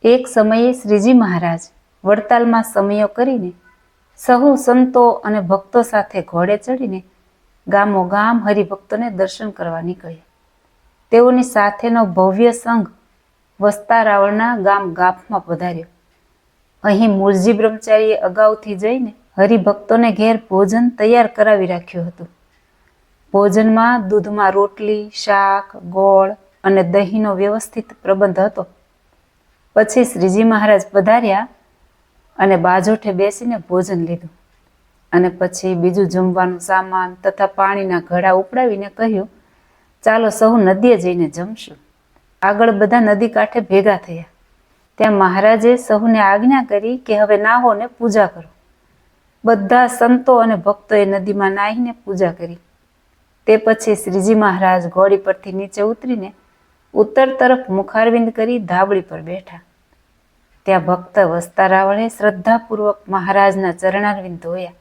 એક સમયે શ્રીજી મહારાજ વડતાલમાં સમયો કરીને સહુ સંતો અને ભક્તો સાથે ઘોડે ચડીને ગામો ગામ હરિભક્તોને દર્શન કરવા નીકળ્યા. તેઓની સાથેનો ભવ્ય સંઘ વસ્તારાવળના ગામ ગાફમાં પધાર્યો. અહીં મૂળજી બ્રહ્મચારીએ અગાઉથી જઈને હરિભક્તોને ઘેર ભોજન તૈયાર કરાવી રાખ્યું હતું. ભોજનમાં દૂધમાં રોટલી, શાક, ગોળ અને દહીંનો વ્યવસ્થિત પ્રબંધ હતો. પછી શ્રીજી મહારાજ પધાર્યા અને બાજોઠે બેસીને ભોજન લીધું અને પછી બીજું જમવાનું સામાન તથા પાણીના ઘડા ઉપડાવીને કહ્યું, ચાલો સહુ નદીએ જઈને જમશું. આગળ બધા નદી કાંઠે ભેગા થયા. ત્યાં મહારાજે સહુને આજ્ઞા કરી કે હવે નાહો ને પૂજા કરો. બધા સંતો અને ભક્તોએ નદીમાં નાહીને પૂજા કરી. તે પછી શ્રીજી મહારાજ ઘોડી પરથી નીચે ઉતરીને ઉત્તર તરફ મુખારવિંદ કરી ધાબળી પર બેઠા. ત્યાં ભક્ત વસ્તારાવળે શ્રદ્ધાપૂર્વક મહારાજના ચરણારવિંદ ધોયા.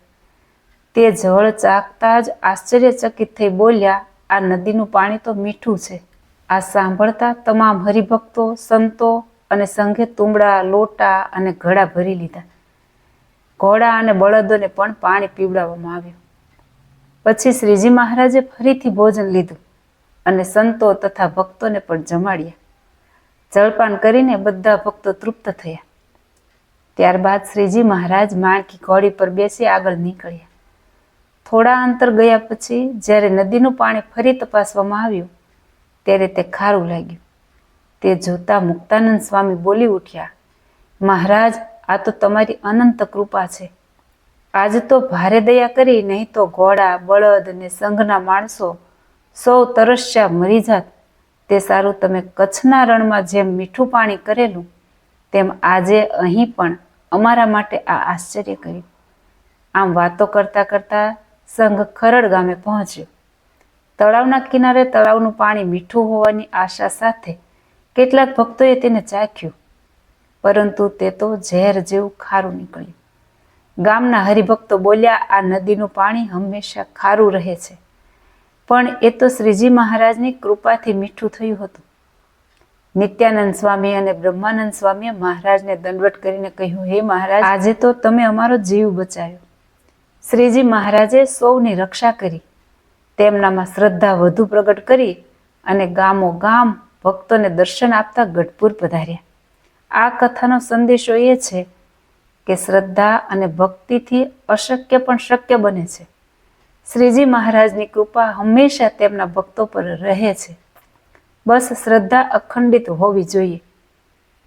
તે જળ ચાખતા જ આશ્ચર્યચકિત થઈ બોલ્યા, આ નદીનું પાણી તો મીઠું છે. આ સાંભળતા તમામ હરિભક્તો, સંતો અને સંઘે તુંબડા, લોટા અને ઘડા ભરી લીધા. ઘોડા અને બળદોને પણ પાણી પીવડાવવામાં આવ્યું. પછી શ્રીજી મહારાજે ફરીથી ભોજન લીધું અને સંતો તથા ભક્તોને પણ જમાડ્યા. જળપાન કરીને બધા ભક્તો તૃપ્ત થયા. ત્યારબાદ શ્રીજી મહારાજ માણકી ઘોડી પર બેસી આગળ નીકળ્યા. થોડા અંતર ગયા પછી જ્યારે નદીનું પાણી ફરી તપાસવામાં આવ્યું ત્યારે તે ખારું લાગ્યું. તે જોતા મુક્તાનંદ સ્વામી બોલી ઉઠ્યા, મહારાજ, આ તો તમારી અનંત કૃપા છે. આજ તો ભારે દયા કરી, નહીં તો ઘોડા, બળદ ને સંઘના માણસો સૌ તરસ્યા મરી જાત. તે સારું તમે કચ્છના રણમાં જેમ મીઠું પાણી કરેલું તેમ આજે અહીં પણ અમારા માટે આ આશ્ચર્ય કર્યું. આમ વાતો કરતા કરતા સંઘ ખરડ ગામે પહોંચ્યો. તળાવના કિનારે તળાવનું પાણી મીઠું હોવાની આશા સાથે કેટલાક ભક્તોએ તેને ચાખ્યું, પરંતુ તે તો ઝેર જેવું ખારું નીકળ્યું. ગામના હરિભક્તો બોલ્યા, આ નદીનું પાણી હંમેશા ખારું રહે છે, પણ એ તો શ્રીજી મહારાજની કૃપાથી મીઠું થયું હતું. નિત્યાનંદ સ્વામી અને બ્રહ્માનંદ સ્વામીએ મહારાજને દંડવટ કરીને કહ્યું, હે મહારાજ, આજે તો તમે અમારો જીવ બચાવ્યો. શ્રીજી મહારાજે સૌની રક્ષા કરી. તેમનામાં શ્રદ્ધા વધુ પ્રગટ કરી અને ગામો ગામ ભક્તોને દર્શન આપતા ગઢપુર પધાર્યા. આ કથાનો સંદેશો એ છે કે શ્રદ્ધા અને ભક્તિથી અશક્ય પણ શક્ય બને છે. શ્રીજી મહારાજની કૃપા હંમેશા તેમના ભક્તો પર રહે છે. બસ શ્રદ્ધા અખંડિત હોવી જોઈએ.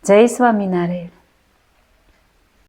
જય સ્વામિનારાયણ.